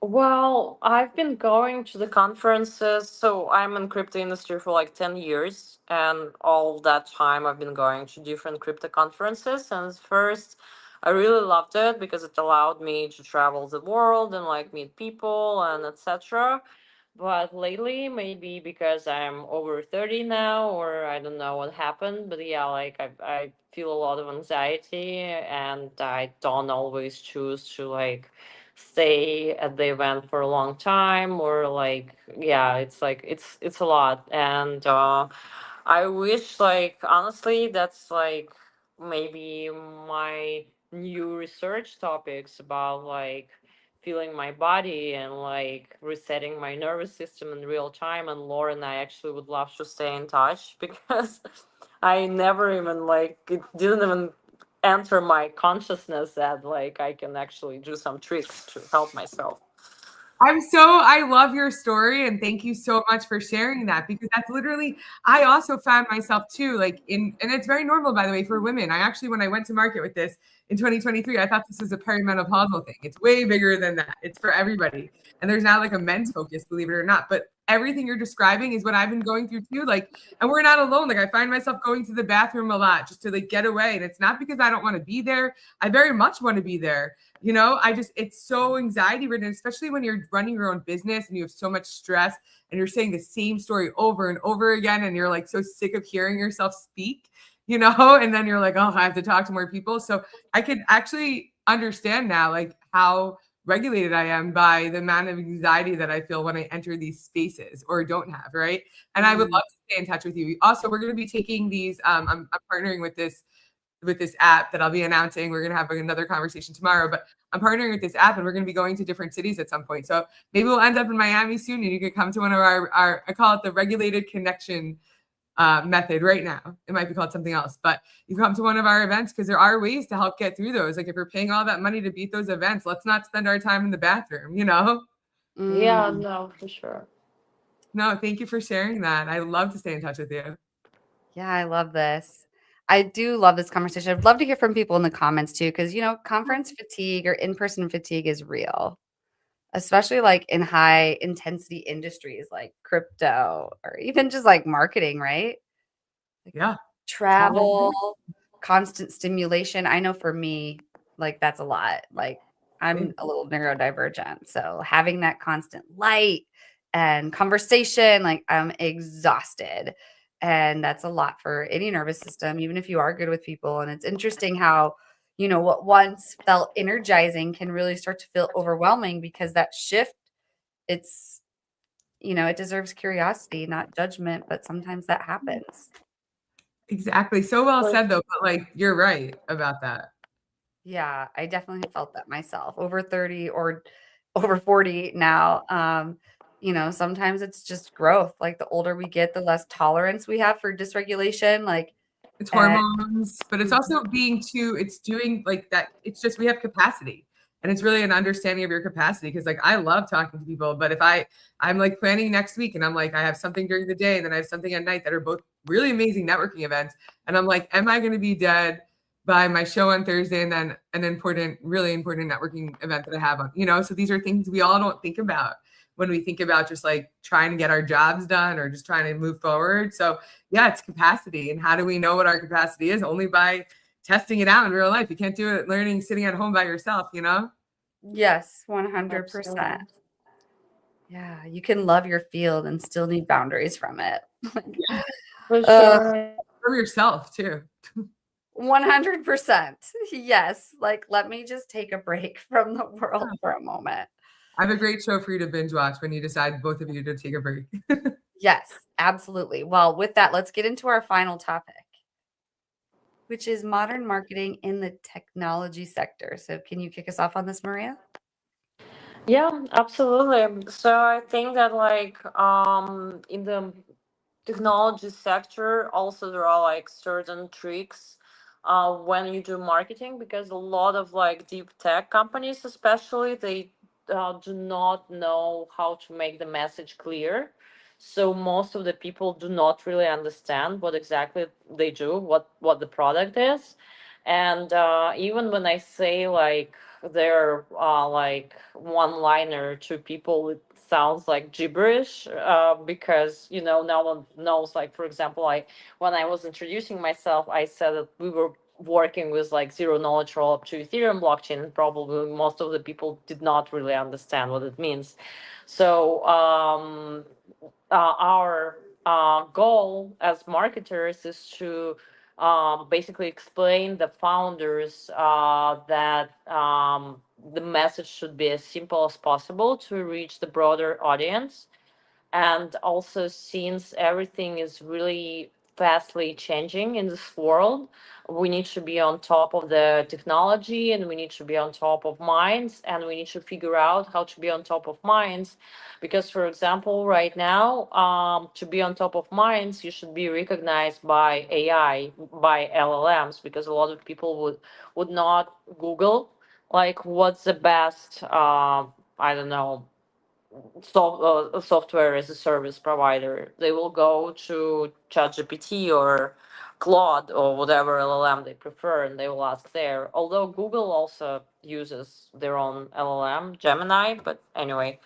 Well, I've been going to the conferences. So I'm in crypto industry for like 10 years. And all that time I've been going to different crypto conferences. And first, I really loved it because it allowed me to travel the world and like meet people and etc. But lately, maybe because I'm over 30 now, or I don't know what happened, but yeah, like I feel a lot of anxiety and I don't always choose to like stay at the event for a long time, or like yeah, it's like it's a lot. And I wish, like, honestly, that's like maybe my new research topics about like feeling my body and like resetting my nervous system in real time. And Lauren, I actually would love to stay in touch because I never even like it didn't even enter my consciousness that like I can actually do some tricks to help myself. I love your story, and thank you so much for sharing that, because that's literally, I also found myself too, like and it's very normal, by the way, for women. I actually, when I went to market with this in 2023, I thought this was a perimenopausal thing. It's way bigger than that. It's for everybody. And there's now like a men's focus, believe it or not. But everything you're describing is what I've been going through too. Like, and we're not alone. Like I find myself going to the bathroom a lot just to like get away. And it's not because I don't want to be there. I very much want to be there. You know, it's so anxiety ridden, especially when you're running your own business and you have so much stress and you're saying the same story over and over again. And you're like so sick of hearing yourself speak, you know, and then you're like, oh, I have to talk to more people. So I could actually understand now, like how regulated I am by the amount of anxiety that I feel when I enter these spaces or don't have. Right. And I would love to stay in touch with you. Also, we're going to be taking these, I'm partnering with this app that I'll be announcing. We're going to have another conversation tomorrow, but I'm partnering with this app and we're going to be going to different cities at some point. So maybe we'll end up in Miami soon and you could come to one of our I call it the regulated connection method right now. It might be called something else, but you come to one of our events because there are ways to help get through those. Like if you're paying all that money to beat those events, let's not spend our time in the bathroom, you know? Yeah, no, for sure. No, thank you for sharing that. I love to stay in touch with you. Yeah, I love this. I do love this conversation. I'd love to hear from people in the comments too, because, you know, conference fatigue or in-person fatigue is real, especially like in high intensity industries like crypto or even just like marketing, right? Like Yeah. travel, constant stimulation. I know for me, like that's a lot. Like I'm a little neurodivergent. So having that constant light and conversation, like I'm exhausted. And that's a lot for any nervous system, even if you are good with people. And it's interesting how, you know, what once felt energizing can really start to feel overwhelming because that shift, it's, you know, it deserves curiosity, not judgment, but sometimes that happens. Exactly. So well said though, but like you're right about that. Yeah, I definitely felt that myself. Over 30 or over 40 now. You know, sometimes it's just growth. Like the older we get, the less tolerance we have for dysregulation. Like it's hormones, but it's also it's doing like that. It's just, we have capacity, and it's really an understanding of your capacity. Cause like, I love talking to people, but if I'm like planning next week and I'm like, I have something during the day and then I have something at night that are both really amazing networking events. And I'm like, am I going to be dead by my show on Thursday and then an important, really important networking event that I have on, so these are things we all don't think about when we think about just like trying to get our jobs done or just trying to move forward. So yeah, it's capacity. And how do we know what our capacity is? Only by testing it out in real life. You can't do it learning, sitting at home by yourself, Yes, 100%. Yeah, you can love your field and still need boundaries from it. For sure. From yourself too. 100%. Yes. Like, let me just take a break from the world for a moment. I have a great show for you to binge watch when you decide, both of you, to take a break. Yes, absolutely. Well, with that, let's get into our final topic, which is modern marketing in the technology sector. So can you kick us off on this, Maria? Yeah, absolutely. So I think that like in the technology sector also there are like certain tricks when you do marketing, because a lot of like deep tech companies especially, they do not know how to make the message clear. So most of the people do not really understand what exactly they do, what the product is. And even when I say like they're like one liner to people, it sounds like gibberish, because no one knows. Like, for example, when I was introducing myself, I said that we were working with like zero knowledge roll up to Ethereum blockchain, and probably most of the people did not really understand what it means. So our goal as marketers is to basically explain the founders that the message should be as simple as possible to reach the broader audience. And also, since everything is really fastly changing in this world, we need to be on top of the technology, and we need to be on top of minds, and we need to figure out how to be on top of minds. Because, for example, right now, to be on top of minds, you should be recognized by AI, by LLMs, because a lot of people would not Google like what's the best I don't know, software as a service provider. They will go to ChatGPT or Claude or whatever LLM they prefer, and they will ask there. Although Google also uses their own LLM, Gemini, but anyway.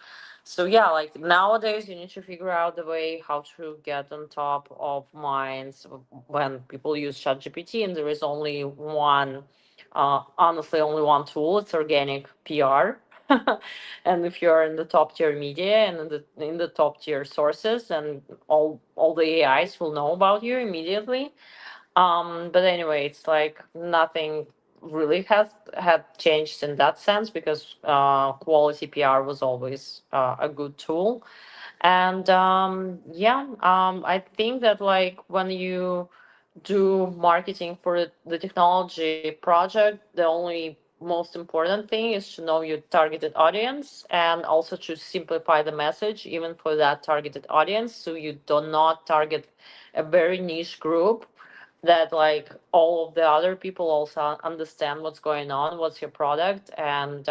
So yeah, like nowadays you need to figure out the way how to get on top of minds when people use ChatGPT, and there is only one, honestly, only one tool. It's organic PR. And if you're in the top tier media and in the top tier sources, and all the AIs will know about you immediately. But anyway, it's like nothing really has had changed in that sense, because quality PR was always a good tool. And I think that like when you do marketing for the technology project, the only most important thing is to know your targeted audience, and also to simplify the message even for that targeted audience, so you do not target a very niche group, that like all of the other people also understand what's going on, what's your product. And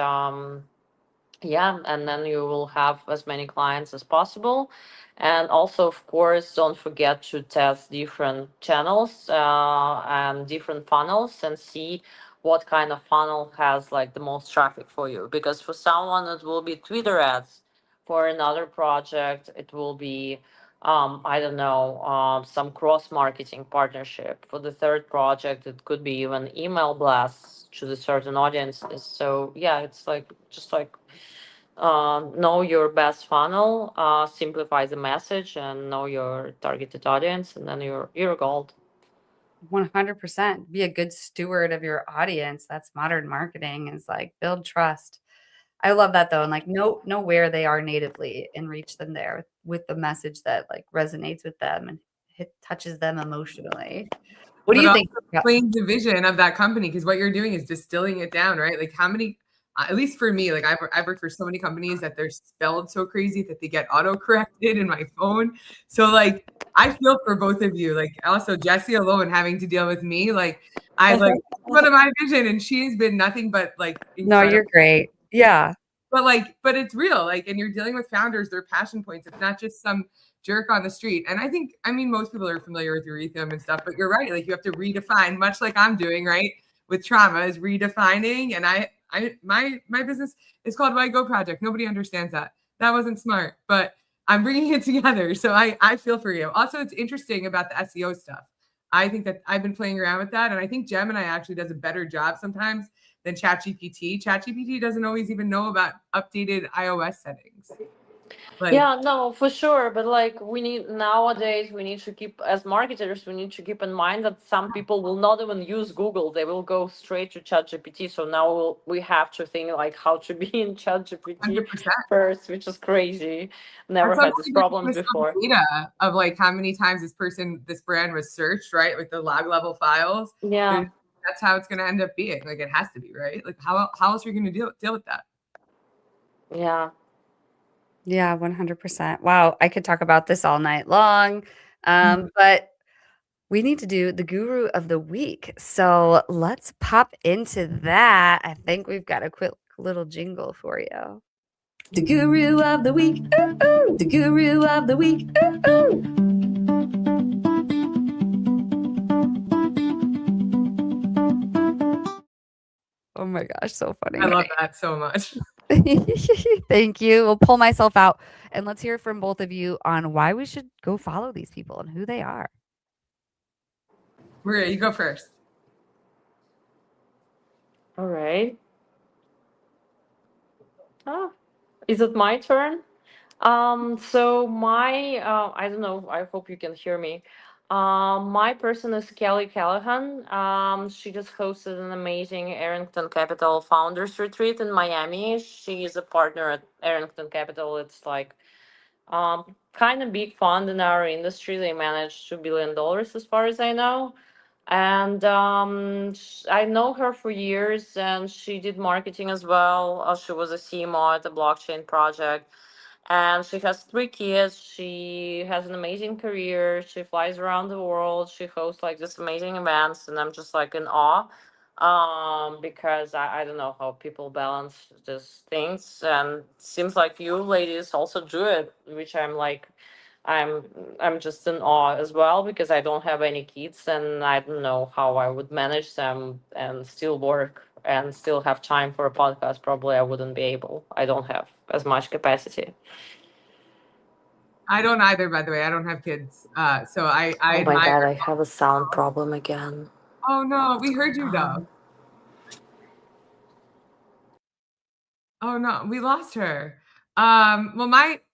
and then you will have as many clients as possible. And also, of course, don't forget to test different channels and different funnels, and see what kind of funnel has like the most traffic for you. Because for someone it will be Twitter ads, for another project it will be I don't know, some cross marketing partnership. For the third project it could be even email blasts to the certain audiences. So yeah, it's like just like know your best funnel, simplify the message, and know your targeted audience, and then you're gold. 100%. Be a good steward of your audience. That's modern marketing, is like build trust. I love that though. And like know where they are natively and reach them there with the message that like resonates with them and touches them emotionally. What do you think? Explains the vision of that company, because what you're doing is distilling it down, right? Like how many, at least for me, like I've worked for so many companies that they're spelled so crazy that they get auto corrected in my phone. So like I feel for both of you. Like also Jessie alone having to deal with me, like I like one of my vision, and she's been nothing but like No, incredible. you're great. Yeah. but it's real. Like, and you're dealing with founders, their passion points. It's not just some jerk on the street. And I mean, most people are familiar with Eurythmium and stuff, but you're right. Like, you have to redefine, much like I'm doing, right? With trauma is redefining. And my business is called Why Go Project. Nobody understands that. That wasn't smart, but I'm bringing it together. So I feel for you. Also, it's interesting about the SEO stuff. I think that I've been playing around with that. And I think Gemini actually does a better job sometimes than ChatGPT. ChatGPT doesn't always even know about updated iOS settings. Like, yeah, no, for sure. But like nowadays we need to keep, as marketers, we need to keep in mind that some people will not even use Google. They will go straight to ChatGPT. So now we have to think like how to be in ChatGPT 100%. first, which is crazy. Never That's had these problems before. data of like how many times this brand was searched, right? With the log level files. Yeah. That's how it's going to end up being. Like, it has to be, right? Like, how else are you going to deal with that? Yeah. Yeah, 100%. Wow, I could talk about this all night long. But we need to do the guru of the week. So let's pop into that. I think we've got a quick little jingle for you. The guru of the week. Ooh, ooh. The guru of the week. Ooh, ooh. Oh my gosh, so funny. I love that so much. Thank you. We'll pull myself out and let's hear from both of you on why we should go follow these people and who they are. Maria, you go first. All right. Ah, is it my turn? So my, I don't know, I hope you can hear me. My person is Kelly Callahan. She just hosted an amazing Arrington Capital Founders Retreat in Miami. She is a partner at Arrington Capital. It's like kind of big fund in our industry. They manage $2 billion as far as I know. And I know her for years, and she did marketing as well. She was a CMO at a blockchain project, and she has 3 kids. She has an amazing career. She flies around the world. She hosts like this amazing events, and I'm just like in awe, because I don't know how people balance these things, and it seems like you ladies also do it, which I'm like, I'm I'm just in awe as well, because I don't have any kids and I don't know how I would manage them and still work and still have time for a podcast. Probably I wouldn't be able. I don't have as much capacity. I don't either, by the way. I don't have kids. So I Oh my admire. God, I have a sound problem again. Oh no, we heard you though. Oh no, we lost her. Well,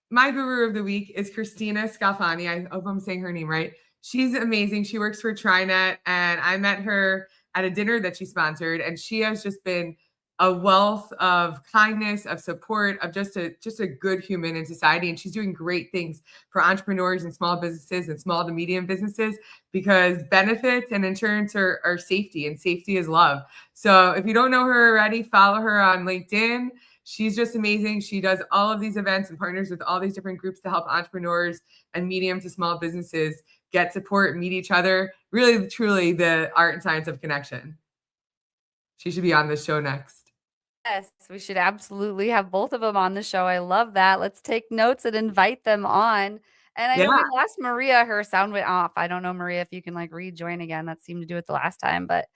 my guru of the week is Christina Scalfani. I hope I'm saying her name right. She's amazing. She works for TriNet, and I met her at a dinner that she sponsored, and she has just been a wealth of kindness, of support, of just a good human in society. And she's doing great things for entrepreneurs and small businesses and small to medium businesses, because benefits and insurance are safety, and safety is love. So if you don't know her already, follow her on LinkedIn. She's just amazing. She does all of these events and partners with all these different groups to help entrepreneurs and medium to small businesses get support, meet each other. Really, truly the art and science of connection. She should be on this show next. Yes, we should absolutely have both of them on the show. I love that. Let's take notes and invite them on. And I know we lost Maria. Her sound went off. I don't know, Maria, if you can like rejoin again. That seemed to do it the last time. But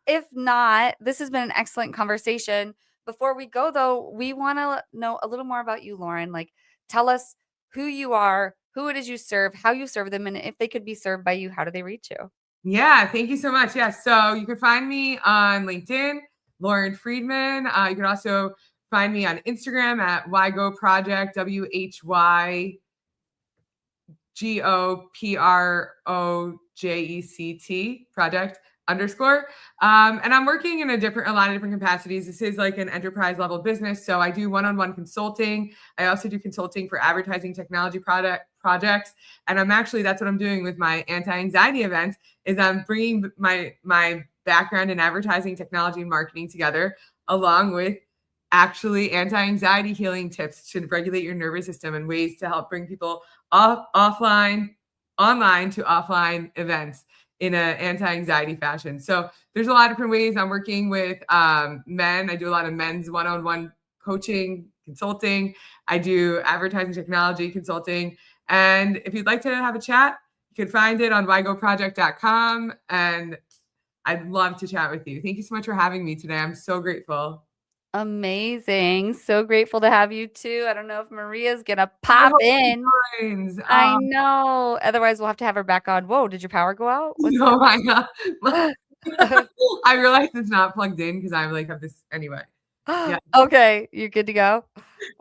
if not, this has been an excellent conversation. Before we go, though, we want to know a little more about you, Lauren. Like, tell us who you are, who it is you serve, how you serve them, and if they could be served by you, how do they reach you? Yeah, thank you so much. Yeah, so you can find me on LinkedIn, Lauren Friedman. You can also find me on Instagram at WhyGo Project, WhyGoProject project _ and I'm working in a lot of different capacities. This is like an enterprise level business. So I do one-on-one consulting. I also do consulting for advertising technology projects. And that's what I'm doing with my anti-anxiety events, is I'm bringing my background in advertising technology and marketing together, along with actually anti-anxiety healing tips to regulate your nervous system and ways to help bring people online to offline events in an anti-anxiety fashion. So there's a lot of different ways. I'm working with men. I do a lot of men's one-on-one coaching consulting. I do advertising technology consulting. And if you'd like to have a chat, you can find it on wygoproject.com. And I'd love to chat with you. Thank you so much for having me today. I'm so grateful. Amazing. So grateful to have you too. I don't know if Maria's gonna I pop hope she in. joins. I know. Otherwise, we'll have to have her back on. Whoa, did your power go out? What's Oh my God. happening? I realized it's not plugged in because I like have this anyway. Yeah. Okay, you're good to go.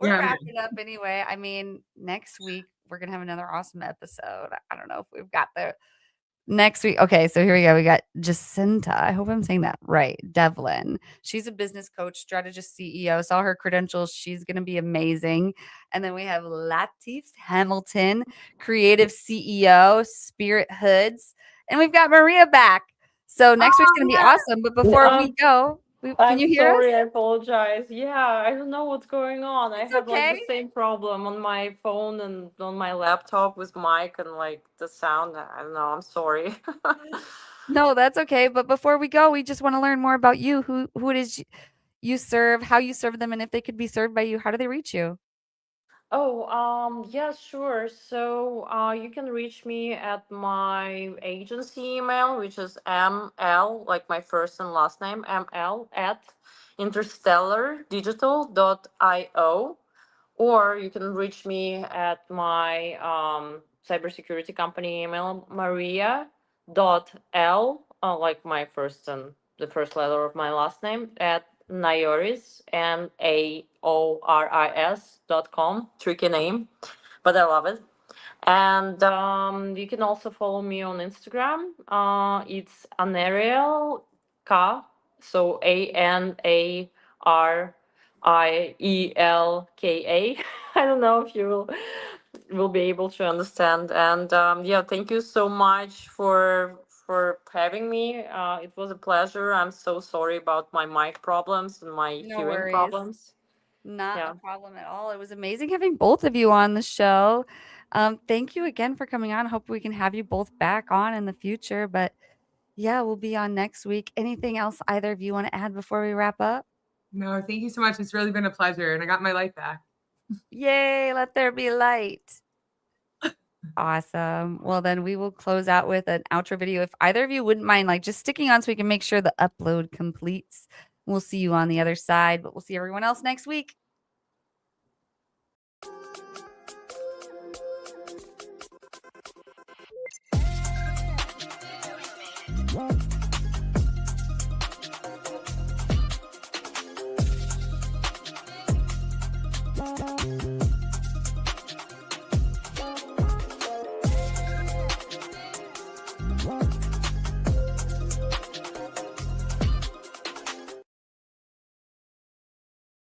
We're Yeah, I'm wrapping up anyway. I mean, next week we're gonna have another awesome episode. I don't know if we've got the next week. Okay, so here we go. We got Jacinta. I hope I'm saying that right. Devlin. She's a business coach, strategist, CEO. Saw her credentials. She's going to be amazing. And then we have Latif Hamilton, creative CEO, Spirit Hoods. And we've got Maria back. So next week's going to be awesome. But before we go, can I'm you hear us? sorry, I apologize. Yeah, I don't know what's going on. I It's had like okay. the same problem on my phone and on my laptop with mic and like the sound. I don't know. I'm sorry. No, that's okay. But before we go, we just want to learn more about you. Who it is you serve, how you serve them, and if they could be served by you, how do they reach you? Oh, yeah, sure. So, you can reach me at my agency email, which is ml, like my first and last name, ml at interstellardigital.io. Or you can reach me at my cybersecurity company email, maria.l, like my first and the first letter of my last name, at Naoris, NAORIS.com. Tricky name, but I love it. And you can also follow me on Instagram. It's Anariel K, so ANARIELKA. I don't know if you will be able to understand. And yeah, thank you so much for having me. It was a pleasure. I'm so sorry about my mic problems and my No hearing worries. problems. Not Yeah. a problem at all. It was amazing having both of you on the show. Thank you again for coming on. Hope we can have you both back on in the future. But yeah, we'll be on next week. Anything else either of you want to add before we wrap up? No, thank you so much. It's really been a pleasure. And I got my light back. Yay, let there be light. Awesome. Well, then we will close out with an outro video. If either of you wouldn't mind, like just sticking on so we can make sure the upload completes. We'll see you on the other side, but we'll see everyone else next week.